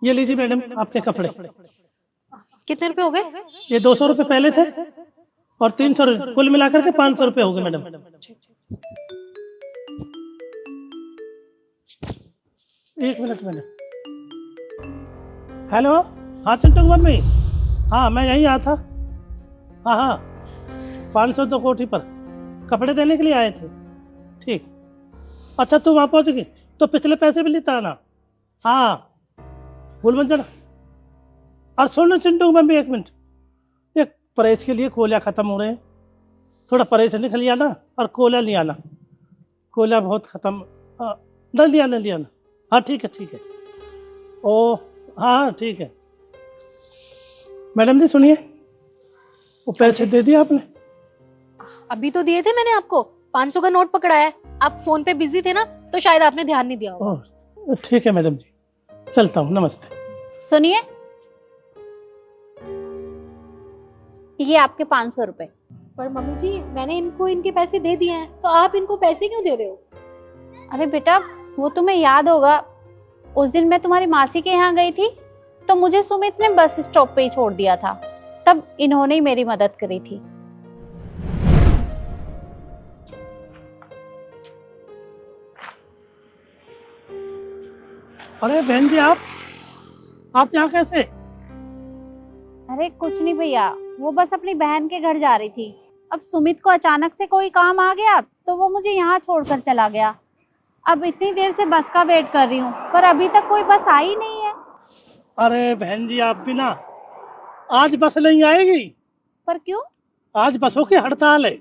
ये लीजिए मैडम आपके कपड़े। कितने रुपए हो गए? ये 200 रुपये पहले थे और 300 कुल मिलाकर के 500 रुपये हो गए मैडम। एक मिनट मैडम। हेलो, हाँ चिंटू मम्मी, हाँ मैं यहीं आया था। हाँ हाँ 500 तो कोठी पर कपड़े देने के लिए आए थे। ठीक, अच्छा तू वहाँ पहुँच गई तो पिछले पैसे भी लेता आना। हाँ भूल मत जाना। और सुन चिंटू मम्मी एक मिनट, एक परहेज के लिए कोयला ख़त्म हो रहे हैं, थोड़ा परहेज से निकल आना और कोयला ले आना। कोयला बहुत ख़त्म, न लिया ना। हाँ ठीक है। ओ हाँ ठीक है। मैडम जी सुनिए, वो पैसे दे दिए आपने? अभी तो दिए थे मैंने आपको, 500 का नोट पकड़ा है। आप फोन पे बिजी थे ना तो शायद आपने ध्यान नहीं दिया होगा। ओह ठीक है मैडम जी, चलता हूँ, नमस्ते। सुनिए, ये आपके 500 रुपए। पर मम्मी जी मैंने इनको इनके पैसे दे दिए हैं, तो आप इनको पैसे क्यों दे रहे हो? अरे बेटा, वो तुम्हें याद होगा, उस दिन मैं तुम्हारी मासी के यहाँ गई थी तो मुझे सुमित ने बस स्टॉप पे ही छोड़ दिया था, तब इन्होंने ही मेरी मदद करी थी। अरे बहन जी आप यहाँ कैसे? अरे कुछ नहीं भैया, वो बस अपनी बहन के घर जा रही थी। अब सुमित को अचानक से कोई काम आ गया तो वो मुझे यहाँ छोड़कर चला गया। अब इतनी देर से बस का वेट कर रही हूँ पर अभी तक कोई बस आई नहीं है। अरे बहन जी आप भी ना, आज बस नहीं आएगी। पर क्यों? आज बसों की हड़ताल है।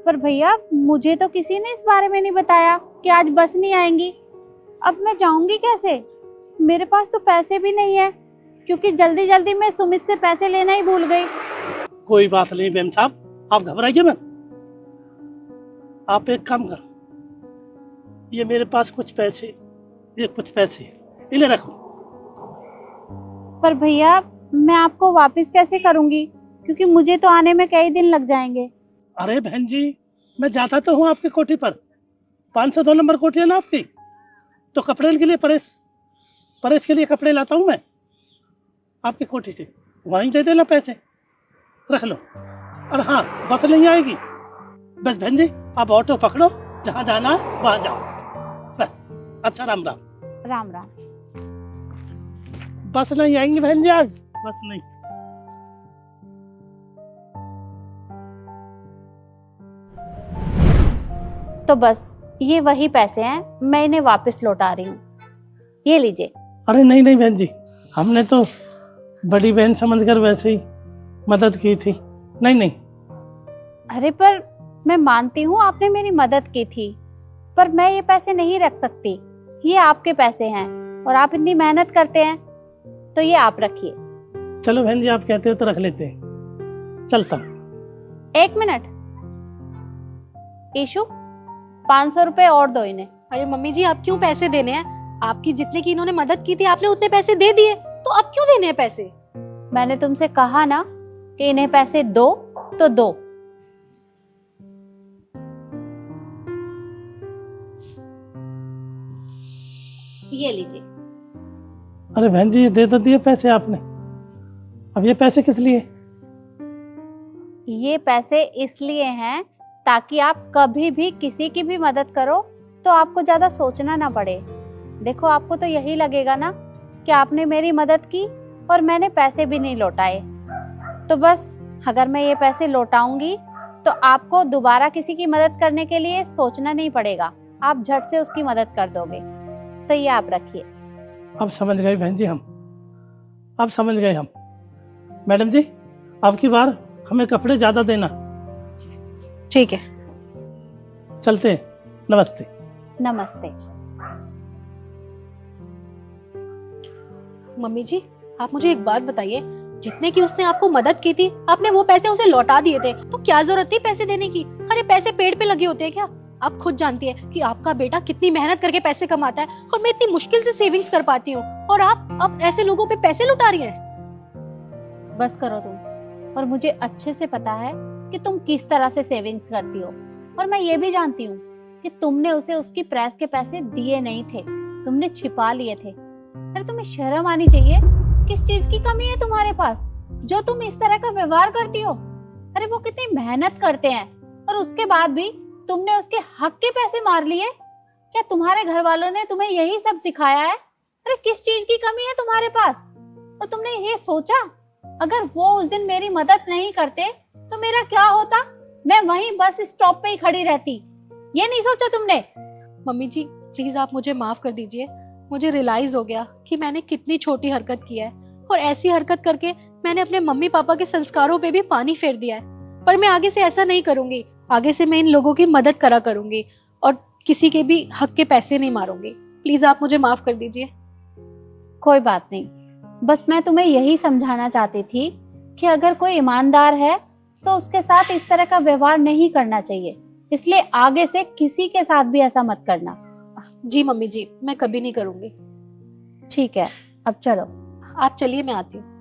पर भैया मुझे तो किसी ने इस बारे में नहीं बताया कि आज बस नहीं आएंगी। अब मैं जाऊंगी कैसे? मेरे पास तो पैसे भी नहीं है क्योंकि जल्दी जल्दी मैं सुमित से पैसे लेना ही भूल गई। कोई बात नहीं बेम साहब, आप घबराइए मत। आप एक काम करो, ये मेरे पास कुछ पैसे इन्हें रखो। पर भैया मैं आपको वापस कैसे करूंगी, क्योंकि मुझे तो आने में कई दिन लग जाएंगे। अरे बहन जी मैं जाता तो हूँ आपकी कोठी पर, 502 नंबर कोठी है ना आपकी, तो कपड़े के लिए परेश के लिए कपड़े लाता हूँ मैं आपकी कोठी से, वहीं दे देना पैसे, रख लो। और हाँ बस नहीं आएगी, बस बहन जी आप ऑटो पकड़ो, जहाँ जाना है वहाँ जाओ बस। अच्छा राम राम। राम राम। बस नहीं आएंगी बहन जी आज, बस नहीं। तो बस ये वही पैसे हैं, मैं इन्हें वापस लौटा रही हूँ, ये लीजिए। अरे नहीं बहन जी, हमने तो बड़ी बहन समझकर वैसे ही मदद की थी। नहीं। अरे पर मैं मानती हूँ आपने मेरी मदद की थी, पर मैं ये पैसे नहीं रख सकती। ये आपके पैसे हैं और आप इतनी मेहनत करते हैं, तो ये आप रखिए। चलो बहन जी आप कहते हो तो रख लेते हैं, चलता हूँ। एक मिनट, ईशु 500 रुपए और दो इन्हें। अरे मम्मी जी आप क्यों पैसे देने हैं? आपकी जितने की इन्होंने मदद की थी आपने उतने पैसे दे दिए, तो अब क्यों देने हैं पैसे? मैंने तुमसे कहा ना कि इन्हें पैसे दो तो दो। ये लीजिए। अरे बहन जी ये दे तो दिए पैसे आपने, अब ये पैसे किस लिए? ये पैसे इसलिए हैं ताकि आप कभी भी किसी की भी मदद करो तो आपको ज्यादा सोचना ना पड़े। देखो आपको तो यही लगेगा ना कि आपने मेरी मदद की और मैंने पैसे भी नहीं लौटाए, तो बस अगर मैं ये पैसे लौटाऊंगी तो आपको दोबारा किसी की मदद करने के लिए सोचना नहीं पड़ेगा, आप झट से उसकी मदद कर दोगे। तो ये आप रखिए। अब समझ गए बहन जी अब समझ गए हम। मैडम जी अब की बार हमें कपड़े ज्यादा देना। ठीक है, चलते हैं, नमस्ते। नमस्ते। मम्मी जी आप मुझे एक बात बताइए, जितने की उसने आपको मदद की थी आपने वो पैसे उसे लौटा दिए थे, तो क्या जरूरत थी पैसे देने की? अरे पैसे पेड़ पे लगे होते हैं क्या? आप खुद जानती है कि आपका बेटा कितनी मेहनत करके पैसे कमाता है और मैं इतनी मुश्किल से सेविंग्स कर पाती हूँ, और आप ऐसे लोगों पे पैसे लुटा रही हैं। बस करो तुम, और मुझे अच्छे से पता है कि तुम किस तरह से सेविंग्स करती हो, और मैं ये भी जानती हूँ कि तुमने उसे उसकी प्रेस के पैसे दिए नहीं थे, तुमने छिपा लिए थे अरे तुम्हें शर्म आनी चाहिए। किस चीज की कमी है तुम्हारे पास जो तुम इस तरह का व्यवहार करती हो? अरे वो कितनी मेहनत करते हैं और उसके बाद भी तुमने उसके हक के पैसे मार लिए। क्या तुम्हारे घर वालों ने तुम्हें यही सब सिखाया है? अरे किस चीज की कमी है तुम्हारे पास? और तुमने ये सोचा अगर वो उस दिन मेरी मदद नहीं करते तो मेरा क्या होता? मैं वहीं बस स्टॉप पे ही खड़ी रहती। ये नहीं सोचा तुमने? मम्मी जी प्लीज आप मुझे माफ कर दीजिए। मुझे रियलाइज हो गया कि मैंने कितनी छोटी हरकत की है और ऐसी हरकत करके मैंने अपने मम्मी पापा के संस्कारों पे भी पानी फेर दिया है। पर मैं आगे से ऐसा नहीं करूंगी। आगे से मैं इन लोगों की मदद करा करूंगी और किसी के भी हक के पैसे नहीं मारूंगी। प्लीज आप मुझे माफ कर दीजिए। कोई बात नहीं, बस मैं तुम्हें यही समझाना चाहती थी कि अगर कोई ईमानदार है तो उसके साथ इस तरह का व्यवहार नहीं करना चाहिए। इसलिए आगे से किसी के साथ भी ऐसा मत करना। जी मम्मी जी मैं कभी नहीं करूंगी। ठीक है, अब चलो। आप चलिए मैं आती हूँ।